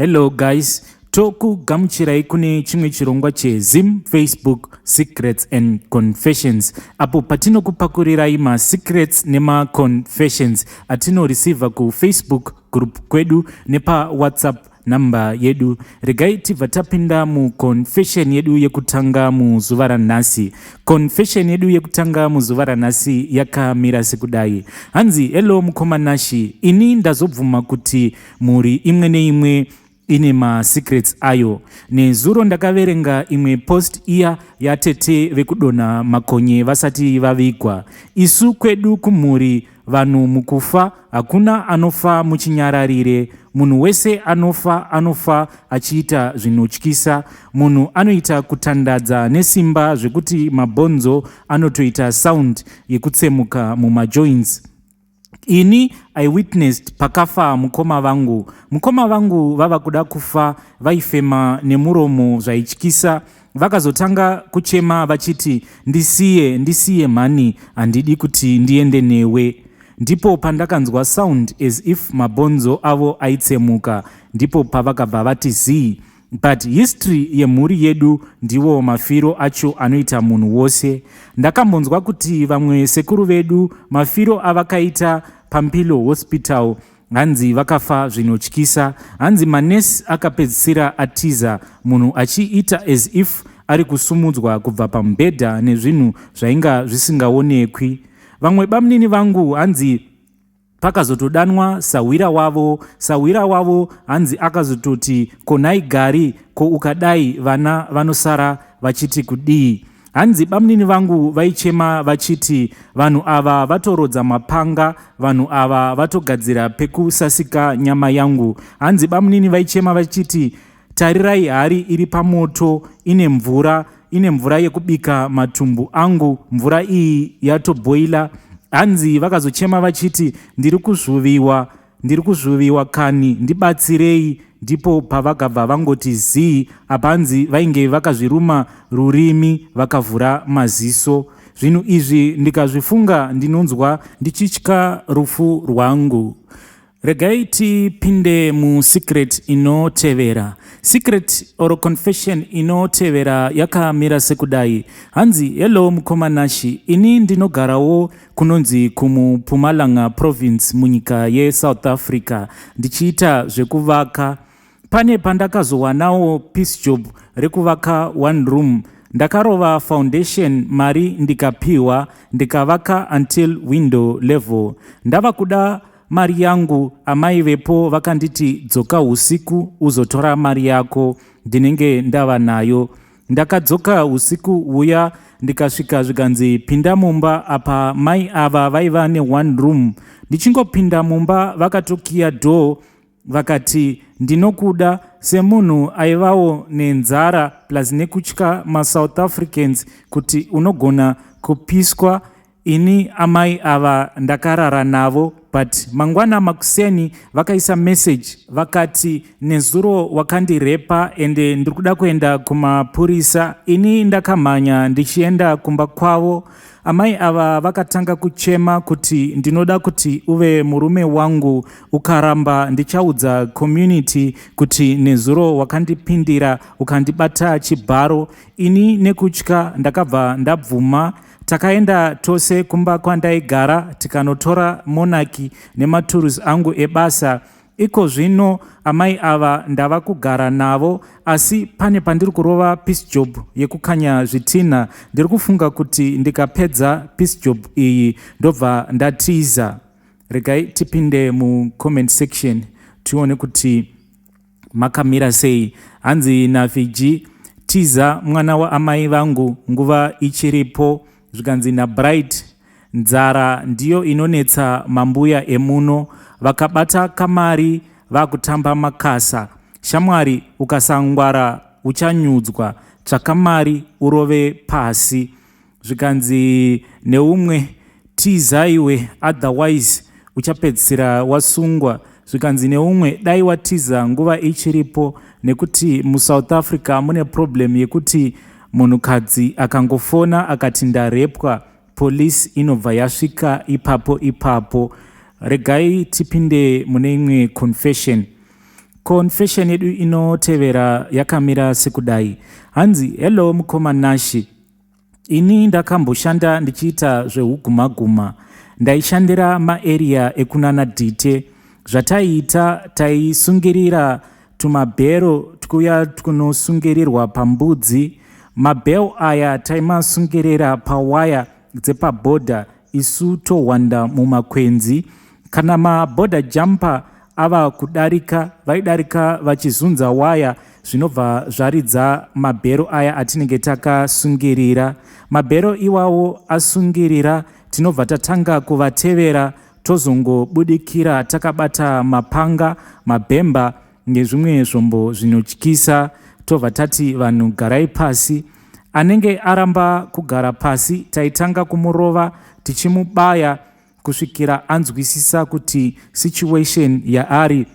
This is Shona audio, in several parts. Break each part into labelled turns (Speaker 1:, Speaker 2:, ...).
Speaker 1: Hello guys, tokugamuchirai kune chimwe chirongwa Zim Facebook Secrets and Confessions. Apo patinokupakurirai ma-secrets nema-confessions atinoreceiva ku Facebook group kwedu nepa WhatsApp namba yedu. Regai tibva tapinda mu-confession yedu yekutanga muzuva ranhasi. Confession yedu yekutanga muzuva ranhasi yakamira sekudai. Hanzi, hello mukomanashi, ini ndazobvuma kuti muri imwe neimwe ine ma-secrets ayo. Nezuro ndakaverenga imwe post iya yatete vekudonha makonye vasati vavigwa. Isu kwedu kumhuri vanhu mukufa hakuna anofa muchinyararire. Munhu wese anofa achiita zvinotyisa. Munhu anoita kutandadza nesimba zvekuti mabhonzo anotoita sound yekutsemuka mumajoints. Ini I witnessed pakafa mukoma vangu vava kuda kufa, vaifema nemuromo zvaityisa. Vakazotanga kuchema vachiti, ndisiye mhani, handidi kuti ndiende newe. Ndipo pandakanzwa sound as if mabhonzo avo aitsemuka, ndipo pavakabva vati zii. But history yemhuri yedu ndiwo mafiro acho anoita munhu wose. Ndakambonzwa kuti vamwe sekuru vedu mafiro avakaita Pampilo Hospital hanzi vakafa zvinotyisa. Hanzi manesi akapedzisira atiza, munhu achiita as if ari kusumudzwa kubva pamubhedha nezvinhu zvainga zvisingaonekwi. Vamwe bamunini vangu hanzi pakazotodanwa sawira wavo hanzi akazototi konai gari, ko ukadai vana vanosara vachiti kudii. Hanzi bamunini vangu vaichema vachiti vanhu ava vatorodza mapanga, vanhu ava vatogadzira pekusasika nyama yangu. Hanzi bamunini vaichema vachiti tarirai hari iri pamoto ine mvura yekubika matumbu angu, mvura iyi yatoboila. Hanzi vakazochema vachiti ndiri kuzvuviwa kani, ndibatsirei. Ndipo pavakabva vangoti zii, apa hanzi vainge vakazviruma rurimi vakavhura maziso. Zvinhu izvi ndikazvifunga ndinonzwa ndichitya rufu rwangu. Regai tipinde mu-secret inotevera. Secret or confession inotevera yakamira sekudai. Hanzi, hello mukomanashi, ini ndinogarawo kunonzi kuMupumalanga province munyika yeSouth Africa, ndichiita zvekuvaka. Pane pandakazowanawo peace job rekuvaka one room. Ndakarova foundation mari ndikapiwa, ndikavaka until window level. Ndava kuda mari yangu, amai vepo vakanditi dzoka usiku uzotora mari yako, ndinenge ndava nayo. Ndakadzoka usiku uya ndikasvika zvikanzi pinda mumba, apa mai ava vaiva ne1 room. Ndichingopinda mumba vakatokiya door vakati ndinokuda, semunhu aivawo nenzara plus nekutya maSouth Africans kuti unogona kupiswa. Ini amai ava ndakarara navo, but mangwana makuseni vakaisa message vakati nezuro wakandirepa ende ndiri kuda kuenda kumapurisa. Ini ndakamhanya ndichienda kumba kwavo. Amai ava vakatanga kuchema kuti ndinoda kuti uve murume wangu, ukaramba ndichaudza community kuti nezuro wakandipindira ukandibata chibharo. Ini nekutya ndakabva ndabvuma. Takaenda tose kumba kwandaigara tikanotora monaki nematurusi angu ebasa. Iko zvino amai ava ndava kugara navo, asi pane pandiri kurova peace job yekukanya zvitinha. Ndiri kufunga kuti ndikapedza peace job iyi ndobva ndatiza. Regai tipinde mu-comment section tione kuti makamira sei. Hanzi naFiji, tiza mwana wa amai vangu nguva ichiripo. Zvikanzi naBright, nzara ndiyo inonetsa mambuya emuno, vakabata kamari vakutamba makasa. Shamwari, ukasangwara uchanyudzwa, tsvaka mari urove pasi. Zvikanzi neumwe, tizaiwe otherwise uchapedzisira wasungwa. Zvikanzi neumwe, dai watiza nguva ichiripo, nekuti muSouth Africa mune problem yekuti munhukadzi akangofona akati ndarepwa, polisi inobva yasvika ipapo. Regai tipinde mune imwe confession. Confession yedu inotevera yakamira sekudai. Hanzi, hello mukoma Nashi. Ini ndakamboshanda ndichiita zvehuguma-guma. Ndaishandira maarea ekunana Dite. Zvataiita taisungirira tumabhero tukuya tunosungirirwa pambudzi. Mabhero aya taimasungirira pawaya dzepabhodha isu tohwanda mumakwenzi. Kana mabhodha jumper ava kudarika, vaidarika vachizunza waya, zvinobva zvaridza mabhero aya atinenge takasungirira. Mabhero iwawo asungirira, tinobva tatanga kuvatevera, tozongobudikira takabata mapanga, mabhemba nezvimwe zvombo zvinotyisa, tobva tati vanhu garai pasi. Anenge aramba kugara pasi, taitanga kumurova tichimubaya kusvikira anzwisisa kuti situation yaari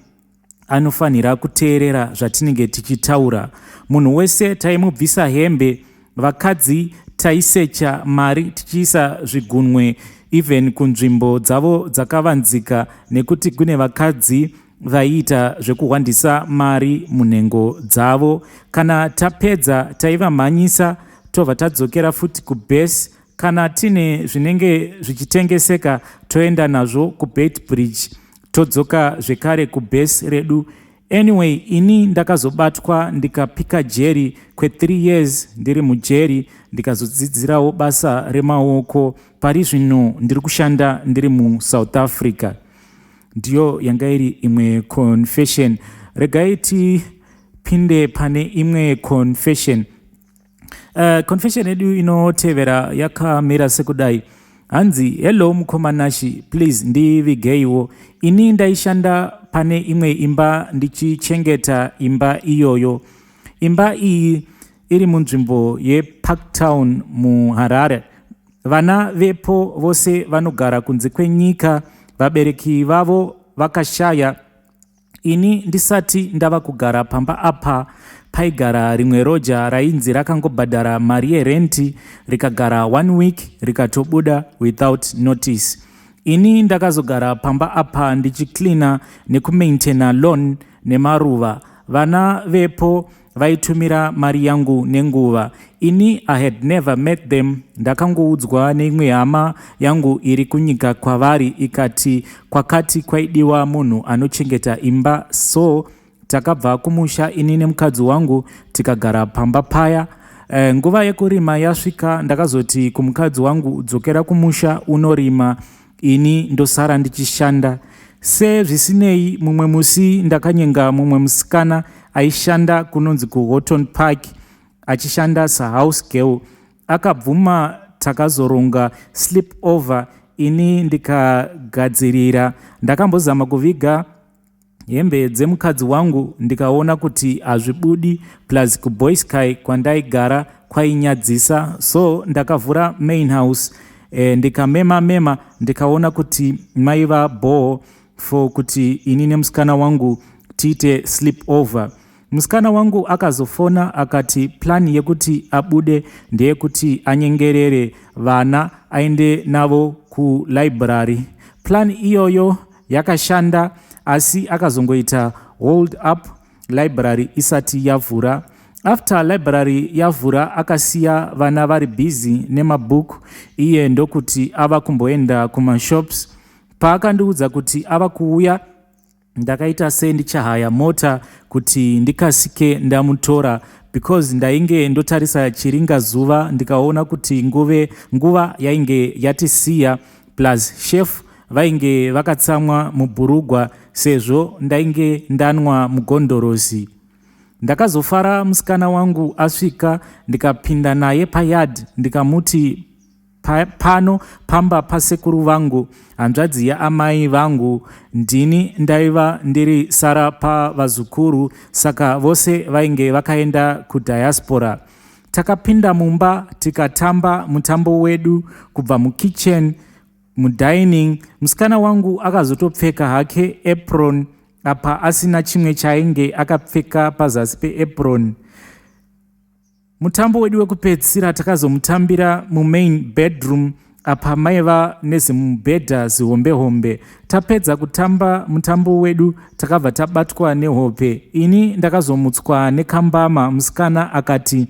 Speaker 1: anofanira kuteerera zvatinenge tichitaura. Munhu wese taimubvisa hembe, vakadzi taisecha mari tichiisa zvigunwe even kunzvimbo dzavo dzakavanzika, nekuti kune vakadzi vaiita zvekuhwandisa mari munhengo dzavo. Kana tapedza taivamhanyisa tobva tadzokera futi kubhesi. Kana tine zvinenge zvichitengeseka toenda nazvo kuBeitbridge, todzoka zvekare kubhesi redu. Anyway, ini ndakazobatwa ndikapika jeri kwe3 years ndiri mujeri, ndikazodzidzirawo basa remaoko. Pari zvino ndiri kushanda ndiri muSouth Africa. Ndiyo yanga iri imwe confession. Regai tipinde pane imwe confession. Confession yedu inotevera yakamira sekudai. Hanzi, hello mukoma Nashi, please ndivigeiwo. Ini ndaishanda pane imwe imba ndichichengeta imba iyoyo. Imba iyi iri munzvimbo yeParktown muHarare. Vana vepo vose vanogara kunze kwenyika, vabereki vavo vakashaya. Ini ndisati ndava kugara pamba apa, paigara rimwe roja rainzi rakangobhadhara mari yerenti, rikagara 1 week rikatobuda without notice. Ini ndakazogara pamba apa ndichiklina nekumaintaina lawn nemaruva. Vana vepo vaitumira mari yangu nenguva. Ini I had never met them. Ndakangoudzwa neimwe hama yangu iri kunyika kwavari, ikati kwakati kwaidiwa munhu anochengeta imba, so takabva kumusha ini nemukadzi wangu tikagara pamba paya. Nguva yekurima yasvika, ndakazoti kumukadzi wangu, dzokera kumusha unorima, ini ndosara ndichishanda. Sezvisinei, mumwe musi ndakanyenga mumwe musikana aishanda kunonzi kuHoughton Park, achishanda sahouse girl. Akabvuma takazoronga sleep over, ini ndikagadzirira. Ndakambozama kuviga hembe dzemukadzi wangu, ndikaona kuti hazvibudi, plus kuBoysky kwandaigara kwainyadzisa, so ndakavhura main house. Ndikamema ndikaona kuti maiva bore for kuti ini nemusikana wangu tiite sleep over. Musikana wangu akazofona akati plan yekuti abude ndeyekuti anyengerere vana aende navo kulibrary. Plan iyoyo yakashanda, asi akazongoita hold up library isati yavhura. After library yavhura, akasiya vana vari busy nemabhuku, iye ndokuti ava kumboenda kumashops. Paakandiudza kuti ava kuuya, ndakaita ndichahaya mota kuti ndikasike ndamutora, because ndainge ndotarisa chiringa zuva ndikaona kuti nguva yainge yatisiya, plus chef vainge vakatsamwa mubhurugwa sezvo ndainge ndanwa mugondorosi. Ndakazofara musikana wangu asvika, ndikapinda naye payard, ndikamuti pano pamba pasekuru vangu, hanzvadzi yaamai vangu, ndini ndaiva ndiri sara pavazukuru, saka vose vainge vakaenda kudiaspora. Takapinda mumba tikatamba mutambo wedu kubva mukitchen, mudining. Musikana wangu akazotopfeka hake apron, apa asina chimwe chainge akapfeka pazasi peapron. Mutambo wedu wekupedzisira takazomutambira mumain bedroom, apa maiva nezimubhedha zihombe-hombe. Tapedza kutamba mutambo wedu takabva tabatwa nehope. Ini ndakazomutswa nekambama. Musikana akati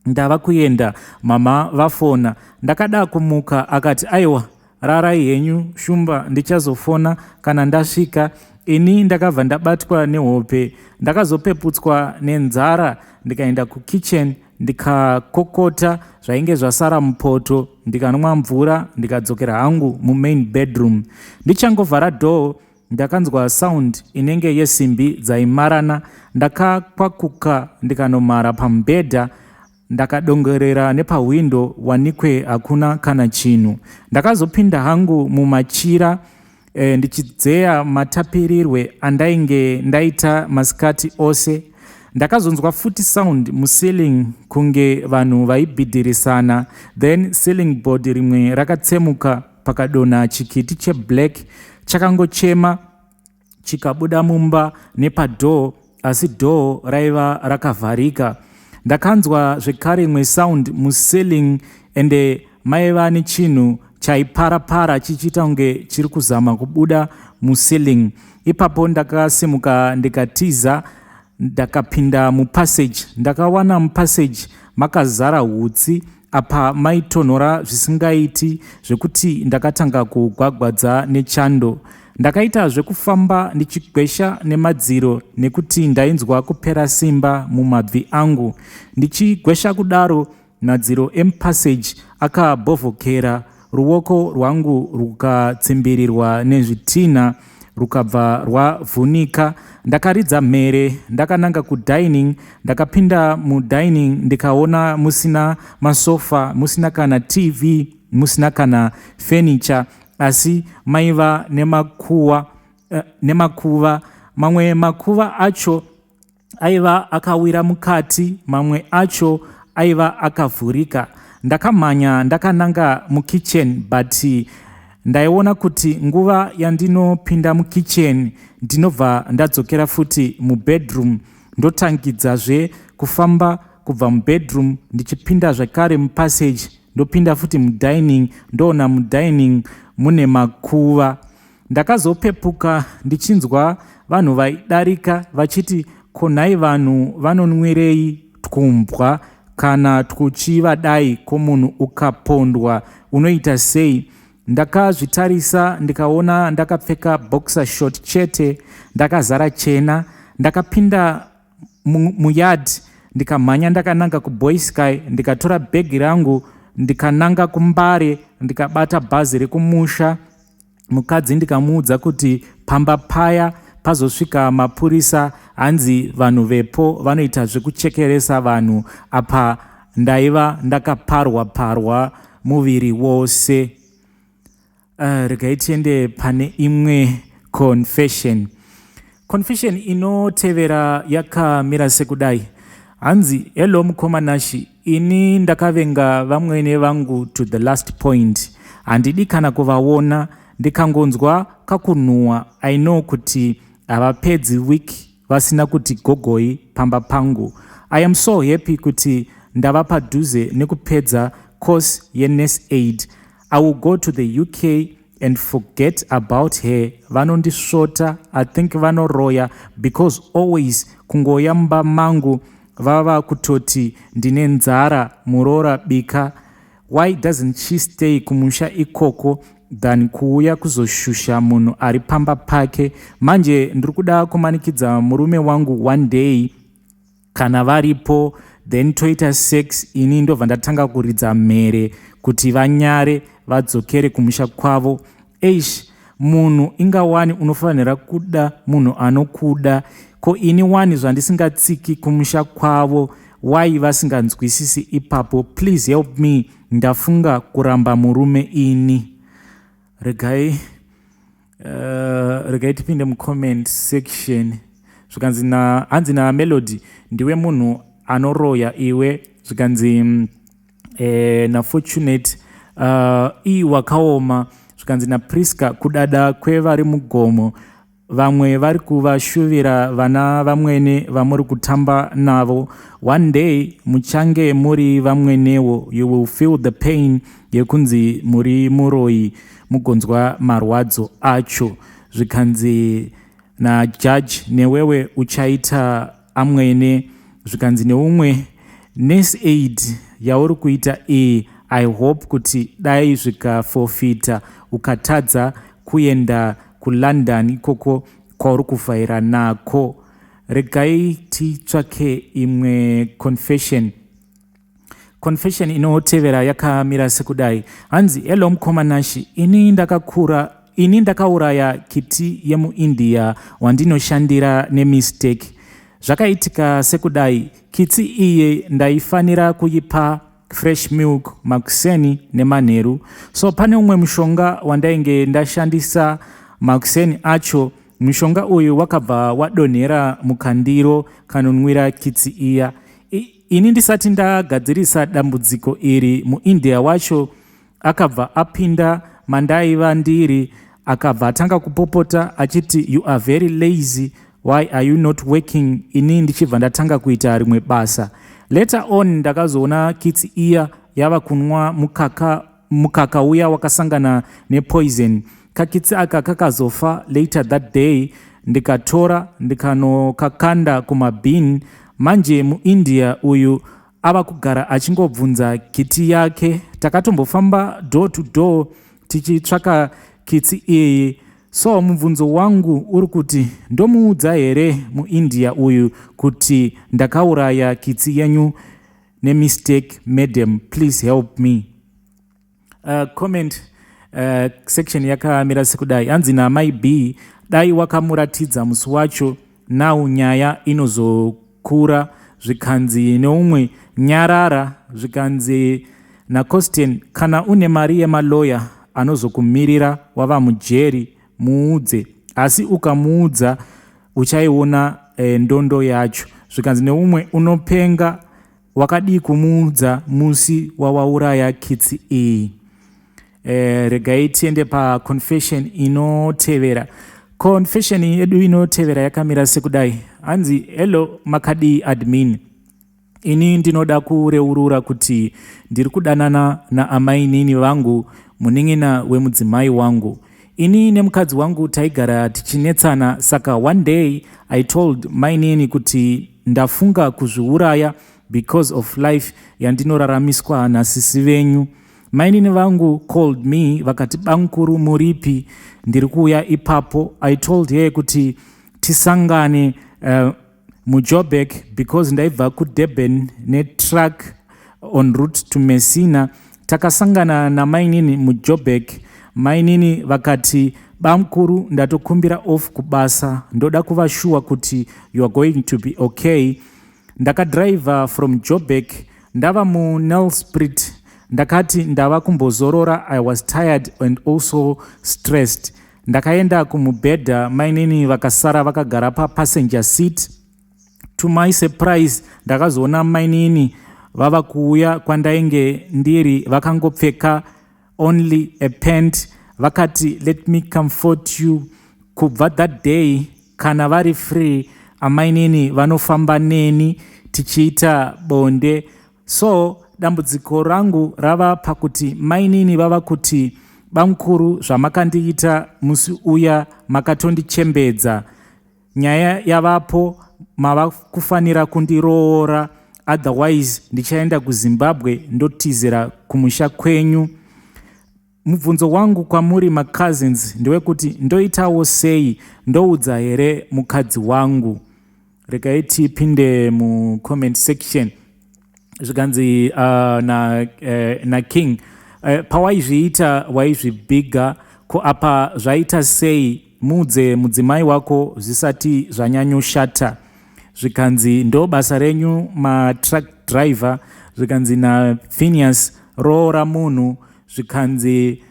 Speaker 1: ndava kuenda, mama vafona. Ndakada kumuka akati aiwa, rarai henyu shumba, ndichazofona kana ndasvika. Ini ndakabva ndabatwa nehope. Ndakazopeputswa nenzara ndikaenda kukitchen ndikakokota zvainge zvasara mupoto, ndikanwa mvura ndikadzokera hangu mumain bedroom. Ndichangovhara door ndakanzwa sound inenge yesimbi dzaimarana. Ndakakwakuka ndikanomhara pamubhedha. Ndakadongorera nepawindo, wanikwe hakuna kana chino. Ndakazopinda hangu mumachira ndichidzeya matapirirwe andainge ndaita masikati ose. Ndakazonzwa futi sound muceiling kunge vanhu vaibhidhirisana. Then ceiling board rimwe rakatsemuka pakadonha chikiti cheblack chakangochema chikabuda mumba nepadoo, asi doo raiva rakavharika. Ndakanzwa zvekare imwe sound muceiling ende maiva nechinhu chaiparapara chichiita kunge chiri kuzama kubuda muceiling. Ipapo ndakasimuka ndikatiza ndakapinda mupassage. Ndakawana mupassage makazara hutsi apa maitonhora zvisingaiti zvekuti ndakatanga kugwagwadza nechando. Ndakaita zvekufamba ndichigwesha nemadziro nekuti ndainzwa kupera simba mumabvi angu. Ndichigwesha kudaro, madziro emupassage akabhovhokera, ruoko rwangu rukatsimbirirwa nezvitinha rukabva rwavhunika. Ndakaridza mhere ndakananga kudining. Ndakapinda mudining ndikaona musina masofa, musina kana TV, musina kana furniture, asi maiva nemakuva. Mamwe makuva acho aiva akawira mukati, mamwe acho aiva akavhurika. Ndakamhanya ndakananga mukitchen, but ndaiona kuti nguva yandinopinda mukitchen ndinobva ndadzokera futi mubedroom. Ndotangidzazve kufamba kubva mubedroom ndichipinda zvakare mupassage, ndopinda futi mudining, ndoona mudining mune makuva. Ndakazopepuka ndichinzwa vanhu vaidarika vachiti, konhai vanhu vanonwirei twumbwa kana twuchivadai, ko munhu ukapondwa unoita sei? Ndakazvitarisa ndikaona ndakapfeka boxer short chete, ndakazara chena. Ndakapinda muyard ndikamhanya ndakananga kuboy sky. Ndikatora bhegi rangu ndikananga kumbare, ndikabata bhazi rekumusha. Mukadzi ndikamuudza kuti Pamba paya pazosvika mapurisa, hanzi vanhu vepo vanoita zvekuchekeresa vanhu. Apa ndaiva ndakaparwa muviri wose. Regai tiende pane imwe confession. Confession inotevera yakamira sekudai. Hanzi, hello mukomanashi, ini ndakavenga vamwene vangu to the last point. Handidi kana kuvaona. Ndikangonzwa kakunhuhwa, I know kuti havapedzi wiki vasina kuti gogoi pamba pangu. I am so happy kuti ndava padhuze nekupedza course yeNurse Aid. I will go to the UK and forget about her. Vanondisvota, I think vanoroya, because always kungoya mumba mangu vava kutoti ndine nzara, murora bika. Why doesn't she stay kumusha ikoko than kuuya kuzoshusha munhu ari pamba pake? Manje ndiri kuda kumanikidza murume wangu one day, kana varipo then toita sex. Ini ndobva ndatanga kuridza mhere kuti vanyare vadzokere kumusha kwavo. Eish, munhu ingawani unofanira kuda munhu anokuda. Ko ini wani zvandisingatsiki kumusha kwavo, why vasinganzwisisi ipapo? Please help me, ndafunga kuramba murume ini. Regai tipinde mucomment section. Zvikanzi hanzi naMelody, ndiwe munhu anoroya iwe. Zvikanzi naFortunate, wakaoma. Zvikanzi naPriska, kudada kwevari mugomo. vamwe vari kuvashuvira vana vamwene vamuri kutamba navo. One day muchange muri vamwenewo, you will feel the pain yekunzi muri muroi mugonzwa marwadzo acho. Zvikanzi najudge newewe uchaita amwene. Zvikanzi neumwe nurse aid yauri kuita iyi, I hope kuti dai zvikafofita ukatadza kuenda kuLondon ikoko kwauri kufaira nako. Regai titsvake imwe confession inotevera yakamira sekudai. Hanzi, hello mukomanashi, ini ndakauraya kiti yemuIndia wandinoshandira nemistake. Zvakaitika sekudai. Kiti iye ndaifanira kuipa fresh milk makuseni nemanheru. So pane umwe mushonga wandainge ndashandisa makuseni acho. Mushonga uyu wakabva wadonhera mukandiro kanonwira kiti iya. Ini ndisati ndagadzirisa dambudziko iri, muIndia wacho akabva apinda mandaiva ndiri, akabva atanga kupopota achiti, you are very lazy, why are you not working? Ini ndichibva ndatanga kuita rimwe basa. Later on ndakazoona kiti iya yava kunwa mukaka uya wakasangana nepoison. Kakitsi aka kakazofa. Later that day ndikatora ndikanokakanda kumabin. Manje muIndia uyu ava kugara achingobvunza kiti yake. Takatombofamba door to door tichitsvaka kiti iyi. So mubvunzo wangu uri kuti, ndomuudza here muIndia uyu kuti ndakauraya kiti yenyu nemistake, madam, please help me. Comment section yakamira sekudai. Hanzi namai B, dai wakamuratidza musi wacho, now nyaya inozokura. Zvikanzi neumwe nyarara. Zvikanzi naCosten, kana une mari yemaloya anozokumirira wava mujeri, muudze. Asi ukamuudza uchaiona ndondo yacho. Zvikanzi neumwe unopenga wakadi kumuudza musi wawauraya kitsi iyi. Regai tiende pa confession inotevera. Confession yedu inotevera yakamira sekudai. Hanzi, hello makadi admin, ini ndinoda kureurura kuti ndiri kudanana naamainini vangu munin'ina wemudzimai wangu. Ini nemukadzi wangu taigara tichinetsana, saka one day I told mainini kuti ndafunga kuzviuraya because of life yandinoraramiswa nasisi venyu. Mainini vangu called me vakati, bamukuru muripi? Ndiri kuuya ipapo. I told her kuti tisangane muJoburg because ndaibva kuDurban netruck on route to Messina. Takasangana namainini muJoburg. Mainini vakati, bamukuru ndatokumbira off kubasa, ndoda kuva sure kuti you are going to be okay. Ndakadriver from Joburg ndava muNelspruit. Ndakati ndava kumbozorora, I was tired and also stressed. Ndakaenda kumubhedha, mainini vakasara vakagara passenger seat. To my surprise ndakazoona mainini vava kuuya kwandainge ndiri vakangopfeka only a pant. Vakati, let me comfort you. Kubva that day kana vari free, amainini vanofamba neni tichiita bonde. So dambudziko rangu rava pakuti mainini vava kuti, bamukuru, zvamakandiita musi uya makatondichembedza. Nyaya yavapo, mava kufanira kundiroora, otherwise ndichaenda kuZimbabwe ndotizira kumusha kwenyu. Mubvunzo wangu kwamuri macousins ndewekuti, ndoitawo sei? Ndoudza here mukadzi wangu? Regai tipinde mucomment section. Zvikanzi na King, pawaizviita waizvibiga, ko apa zvaita sei? Muudze mudzimai wako zvisati zvanyanyoshata. Zvikanzi ndo basa renyu matruck driver. Zvikanzi naPhineas, roora munhu. Zvikanzi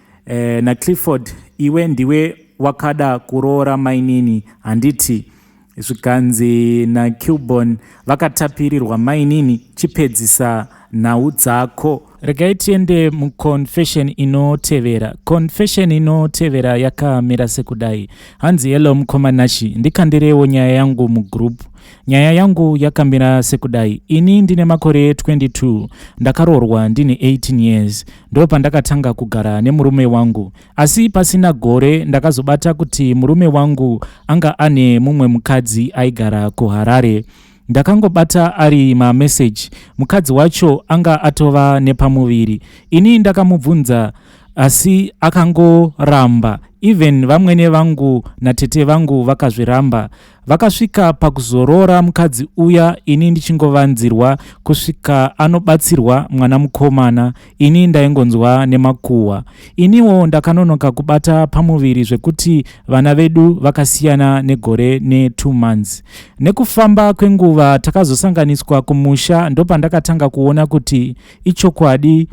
Speaker 1: naClifford, iwe ndiwe wakada kuroora mainini, handiti. Zvikanzi naKilborn, vakatapirirwa mainini chipedzisa nhau dzako. Regai tiende muconfession inotevera. Confession inotevera yakamira sekudai. Hanzi hello mkomanashi, ndikandirewo nyaya yangu mugroup. Nyaya yangu yakamira sekudai. Ini ndine makore 22, ndakarorwa ndine 18 years. Ndo pandakatanga kugara nemurume wangu. Asi pasina gore ndakazobata kuti murume wangu anga ane mumwe mukadzi aigara kuHarare. Ndakangobata ari message. Mukadzi wacho anga atova nepamuviri. Ini ndakamubvunza asi akangoramba. Even vamwene vangu natete vangu vakazviramba. Vakasvika pakuzorora mukadzi uya, ini ndichingovanzirwa kusvika anobatsirwa mwana mukomana. Ini ndaingonzwa nemakuhwa. Iniwo ndakanonoka kubata pamuviri zvekuti vana vedu vakasiyana negore ne2 months. Nekufamba kwenguva takazosanganiswa kumusha, ndopandakatanga kuona kuti ichokwadi.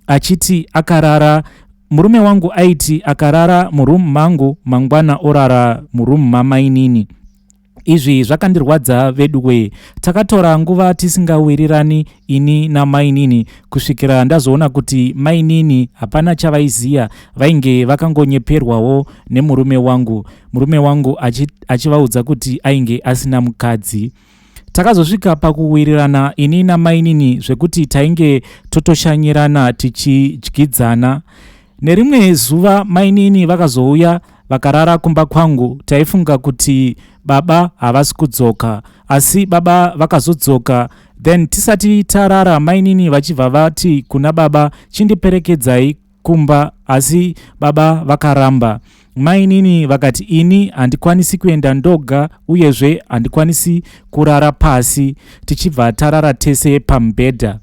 Speaker 1: Achiti akarara murume wangu aiti akarara murumu mangu, mangwana orara murumu mamainini. Izvi zvakandirwadza veduwe. Takatora nguva tisingawirirani ini namainini kusvikira ndazoona kuti mainini hapana chavaiziya, vainge vakangonyeperwawo nemurume wangu. Murume wangu achivaudza kuti ainge asina mukadzi. Takazosvika pakuwirirana ini namainini zvekuti tainge totoshanyirana tichidyidzana. Nerimwe zuva mainini vakazouya vakarara kumba kwangu. Taifunga kuti baba havasi kudzoka, asi baba vakazodzoka. Then tisati tarara mainini vachibva vati kuna baba, chindiperekedzai kumba, asi baba vakaramba. Mainini vakati ini handikwanisi kuenda ndoga, uyezve handikwanisi kurara pasi. Tichibva tarara tese pamubhedha.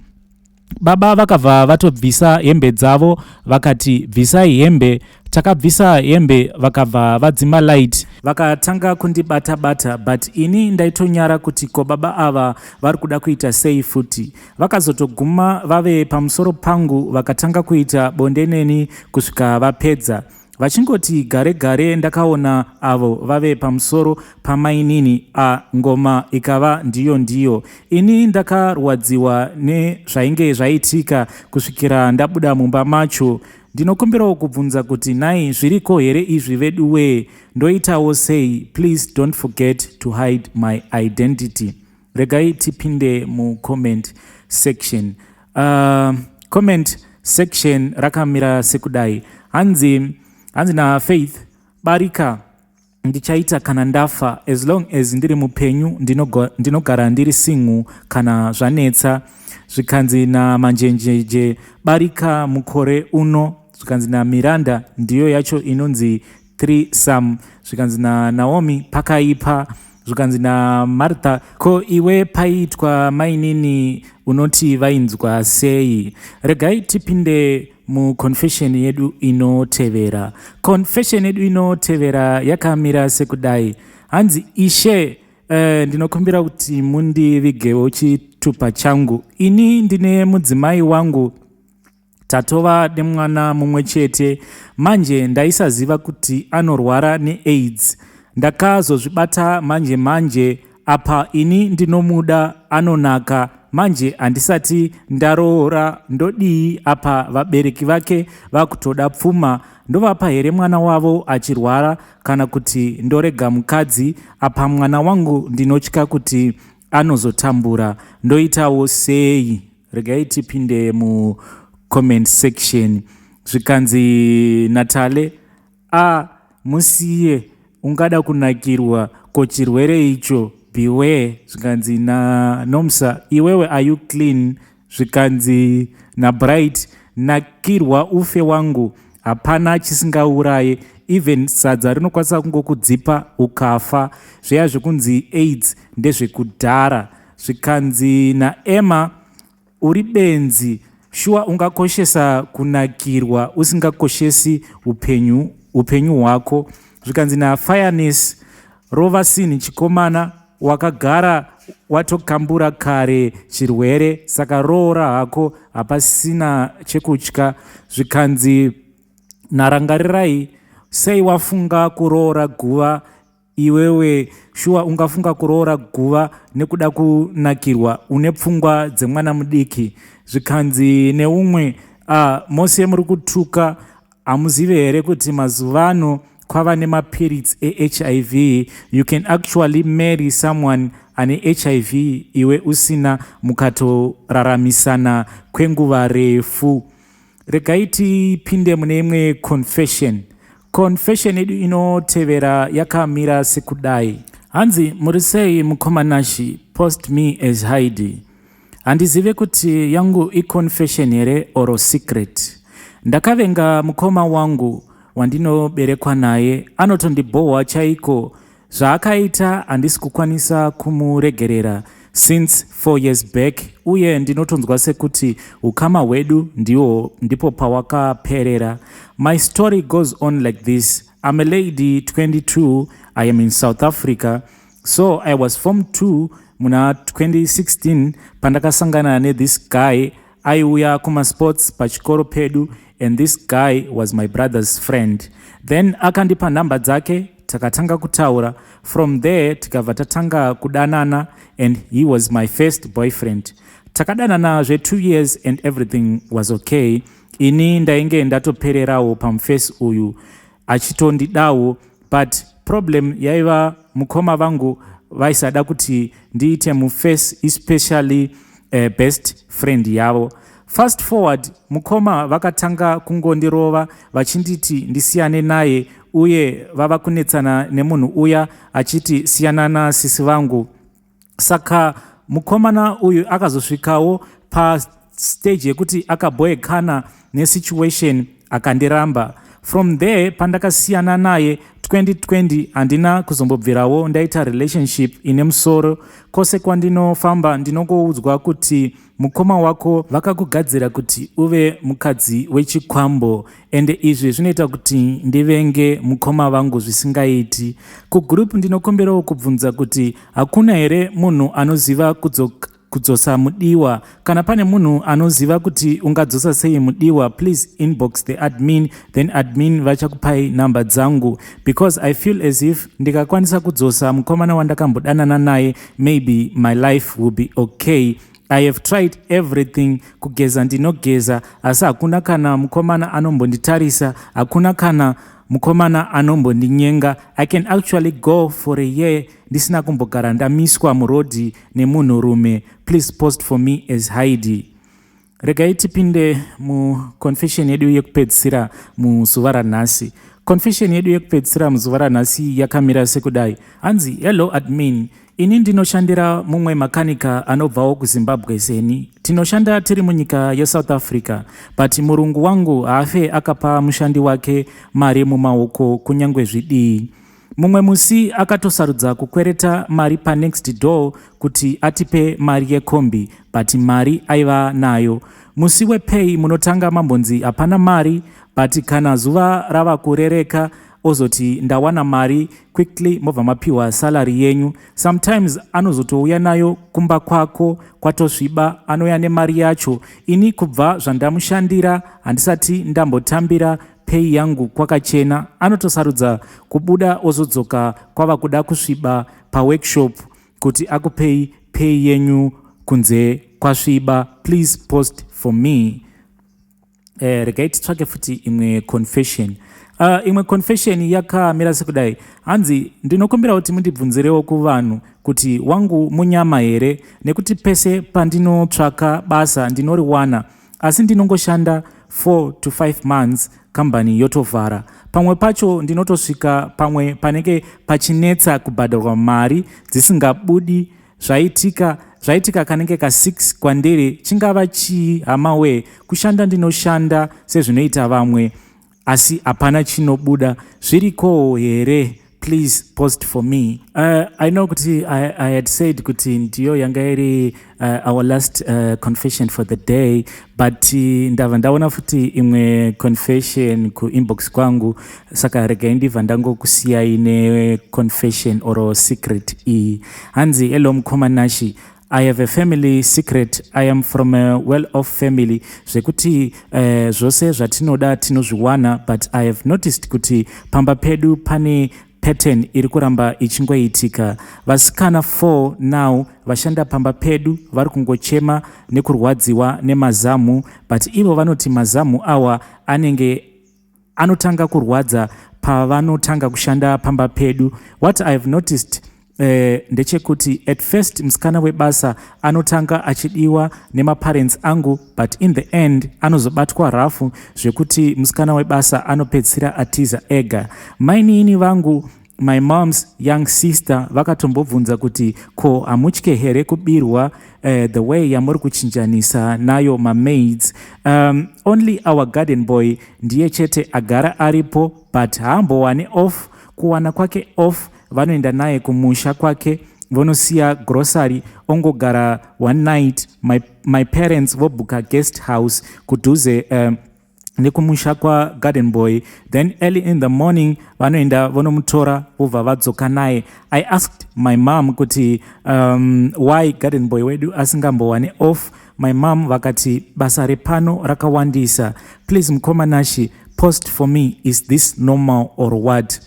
Speaker 1: Baba vakabva vatobvisa hembe dzavo, vakati bvisai hembe. Takabvisa hembe, vakabva vadzima light, vakatanga kundibata-bata, but ini ndaitonyara kuti ko baba ava vari kuda kuita sei futi. Vakazotoguma vave pamusoro pangu, vakatanga kuita bonde neni kusvika vapedza. Vachingoti gare gare, ndakaona avo vave pamusoro pamainini, ngoma ikava ndiyo. Ini ndakarwadziwa nezvainge zvaitika kusvikira ndabuda mumba macho. Ndinokumbirawo kubvunza kuti nai zviriko here izvi veduwe, ndoitawo sei? Please don't forget to hide my identity. Regai tipinde mu comment section. Comment section rakamira sekudai. Hanzi na Faith, barika ndichaita kana ndafa, as long as ndiri mupenyu ndinogara ndiri single kana zvanetsa. Zvikanzi na manjenjeje, barika mukore uno. Zvikanzi na Miranda, ndiyo yacho inonzi 3 zvikanzi na Naomi, pakaipa. Zvikanzi na Martha, ko iwe paitwa mainini unoti vainzwa sei? Regai tipinde mu confession yedu inotevera. Confession yedu inotevera yakamira sekudai. Hanzi Ishe, ndinokumbira kuti mundivigewo chitupa changu. Ini ndine mudzimai wangu, tatova nemwana mumwe chete. Manje ndaisaziva kuti anorwara neAIDS. Ndakazozvibata manje apa ini ndinomuda, anonaka. Manje handisati ndaroora, ndodii apa vabereki vake vakutoda pfuma? Ndovapa here mwana wavo achirwara, kana kuti ndorega mukadzi? Apa mwana wangu ndinotya kuti anozotambura, ndoitawo sei? Regai tipinde mu comment section. Zvikanzi Natale, musiye, ungada kunakirwa, ko chirwere icho, beware. Zvikanzi na Nomsa, iwewe are you clean? Zvikanzi na Bright, nakirwa ufe wangu, hapana chisingauraye. Even sadza rinokwanisa kungokudzipa ukafa. Zveya zvekunzi AIDS ndezvekudhara. Zvikanzi na Emma, uri benzi, shuwa ungakoshesa kunakirwa usingakoshesi upenyu hwako. Zvikanzi na Fireness, Rovasini chikomana, wakagara watokambura kare chirwere, saka roora hako, hapasina chekutya. Zvikanzi narangarirai, sei wafunga kuroora guva iwewe shuwa ungafunga kuroora guva nekuda kunakirwa une pfungwa dzemwana mudiki zvikanzi neumwe mose muri kutuka hamuzive here kuti mazuva ano kwava nemapirits eHIV. You can actually marry someone ane HIV iwe usina, mukatoraramisana kwenguva refu. Regai tipinde mune imwe confession. Confession yedu inotevera yakamira sekudai. Hanzi muri sei mukomanashi, post me as Heidi. Handizive kuti yangu confession here or secret. Ndakavenga mukoma wangu wandinoberekwa naye, anotondibohwa chaiko. Zvaakaita handisi kukwanisa kumuregerera since 4 years back, uye ndinotonzwa sekuti ukama hwedu ndipo pawakaperera. My story goes on like this. I'm a lady, 22. I am in South Africa. So I was form 2 muna 2016 pandakasangana ne this guy aiuya kumasports pachikoro pedu, and this guy was my brother's friend. Then akandipa namba dzake, takatanga kutaura. From there tikabva tatanga kudanana, and he was my first boyfriend. Takadanana zve 2 years and everything was okay. Ini ndainge ndatopererawo pamufesi uyu achitondidawo, but problem yaiva mukoma vangu vaisada kuti ndiite mufesi, especially best friend yavo. Fast forward, mukoma vakatanga kungondirova vachinditi ndisiyane naye, uye vava kunetsana nemunhu uya achiti siyanana sisi vangu. Saka mukomana uyu akazosvikawo pastage yekuti akaboekana nesituation akandiramba. From there pandakasiyana naye 2020 handina kuzombobvirawo ndaita relationship ine musoro. Kwose kwandinofamba ndinongoudzwa kuti mukoma wako vakakugadzira kuti uve mukadzi wechikwambo, ende izvi zvinoita kuti ndivenge mukoma vangu zvisingaiti. Kugroup ndinokomberawo kubvunza kuti hakuna here munhu anoziva kudzosa mudiwa. Kana pane munhu anoziva kuti ungadzosa sei mudiwa, please inbox the admin, then admin vachakupai namba dzangu, because I feel as if ndikakwanisa kudzosa mukomana wandakambodanana naye, maybe my life will be okay. I have tried everything, kugeza ndinogeza, asi hakuna kana mukomana anombonditarisa, hakuna kana mukomana anombondinyenga. I can actually go for a year ndisina kumbogara ndamiswa murodhi nemunhurume. Please post for me as Heidi. Regai tipinde confession yedu yekupedzisira muzuva ranhasi. Confession yedu yekupedzisira muzuva ranhasi yakamira sekudai. Hanzi, hello admin. Ini ndinoshandira mumwe makanika anobvawo kuZimbabwe seni. Tinoshanda tiri munyika yeSouth Africa, but murungu wangu haafe akapa mushandi wake mari mumaoko kunyangwe zvidii. Mumwe musi akatosarudza kukwereta mari panext door kuti atipe mari yekombi, but mari aiva nayo. Musi wepay munotanga mambonzi hapana mari, but kana zuva rava kurereka ozoti ndawana mari, quickly mobva mapiwa salary yenyu. Sometimes anozotouya nayo kumba kwako kwatosviba, anouya nemari yacho. Ini kubva zvandamushandira handisati ndambotambira pay yangu kwakachena, anotosarudza kubuda ozodzoka kwava kuda kusviba paworkshop kuti akupei pay yenyu kunze kwasviba. Please post for me. Regai titsvake futi imwe confession. Imwe confession yakamira sekudai. Hanzi, ndinokumbira kuti mundibvunzirewo kuvanhu kuti wangu munyama here, nekuti pese pandinotsvaka basa ndinoriwana, asi ndinongoshanda 4 to 5 months kambani yotovhara. Pamwe pacho ndinotosvika pamwe panenge pachinetsa kubhadharwa mari dzisingabudi. Zvaitika kanenge ka6 kwandiri, chingava chii hamawe, kushanda ndinoshanda sezvinoita vamwe, asi hapana chinobuda. Zviriko here? Please post for me. I know kuti I had said kuti ndiyo yanga iri our last confession for the day, but ndava ndaona futi imwe confession ku inbox kwangu, saka regai ndibva ndangokusiyai ne confession or secret iyi. Hanzi, hello mukomanashi. I have a family secret. I am from a well-off family. Zvekuti zvose zvatinoda tinozviwana, but I have noticed kuti pamba pedu pane pattern iri kuramba ichingoitika. Vasikana 4 now vashanda pamba pedu vari kungochema nekurwadziwa nemazamu, but ivo vanoti mazamu awa anotanga kurwadza pavanotanga kushanda pamba pedu. What I have noticed ndechekuti at first musikana webasa anotanga achidiwa nemaparents angu, but in the end anozobatwa rafu zvekuti musikana webasa anopedzisira atiza ega. Mainini vangu, my mom's young sister, vakatombobvunza kuti ko hamutye here kubirwa the way yamuri kuchinjanisa nayo mamaids. Only our garden boy ndiye chete agara aripo, but haambowane off. Kuwana kwake off vanoenda naye kumusha kwake, vonosiya grocery, ongogara one night. My parents vobuka guest house kudhuze nekumusha kwa garden boy, then early in the morning vanoenda vonomutora vobva vadzoka naye. I asked my mom kuti why garden boy wedu asingambowane off. My mom vakati basa repano rakawandisa, please mukomanashi post for me, is this normal or what?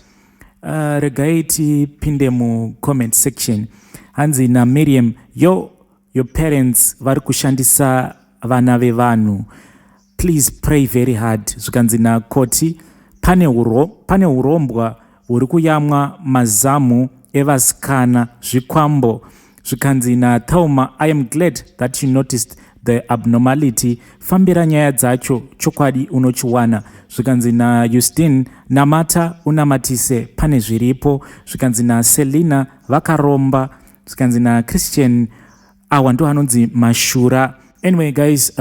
Speaker 1: Regai tipinde mu comment section. Hanzi na Miriam, your parents vari kushandisa vana vevanhu, please pray very hard. Zvikanzi na Koti, pane urombwa huri kuyamwa mazamu eVasikana Chikwambo. Zvikanzi na Thauma, I am glad that you noticed the abnormality. Fambira nyaya dzacho, chokwadi unochiwana. Zvikanzi na Justine, namata unamatise, pane zviripo. Zvikanzi na Selina, vakaromba. Zvikanzi na Christian, awa ndo anonzi mashura. Anyway guys,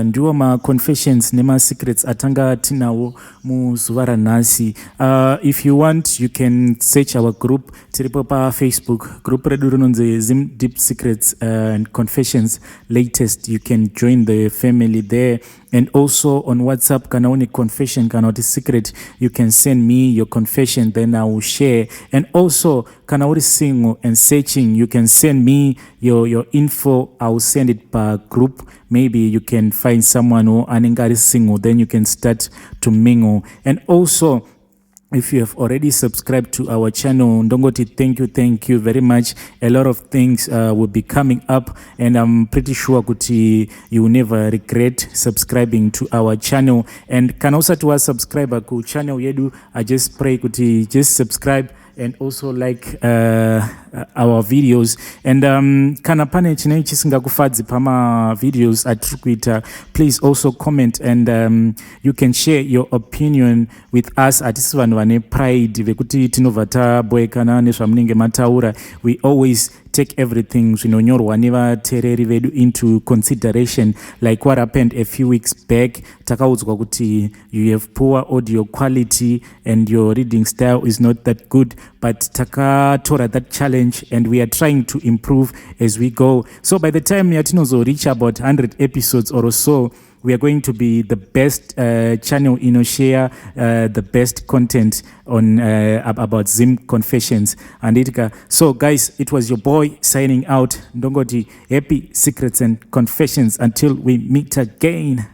Speaker 1: ndiwo ma-confessions nema-secrets atanga tinawo muzuva ranhasi. If you want, you can search our group. Tiripo pa Facebook. Group redu rinonzi Zim Deep Secrets and Confessions Latest. You can join the family there. And also on WhatsApp, kana one confession, kana one secret, you can send me your confession, then I will share. And also, kana one single and searching, you can send me your info. I will send it per group. Maybe you can find someone who anengari single, then you can start to mingle. And also, if you have already subscribed to our channel, Ndongoti, thank you very much. A lot of things will be coming up, and I'm pretty sure kuti you will never regret subscribing to our channel. And can also to our subscriber ku channel yedu, I just pray kuti just subscribe and also like our videos. And kana pane chinei chisingakufadzi pama videos atiri kuita, please also comment, and you can share your opinion with us. Atisi vanhu vane pride vekuti tinobva taboekana nezvamunenge mataura. We always take everything zvinonyorwa nevateereri vedu into consideration. Like what happened a few weeks back, takaudzwa kuti you have poor audio quality and your reading style is not that good, but takatora that challenge and we are trying to improve as we go. So by the time yatinozo reach about 100 episodes or so, we are going to be the best channel share the best content on about Zim Confessions and Itika. So guys, it was your boy signing out. Ndongoti, happy secrets and confessions until we meet again.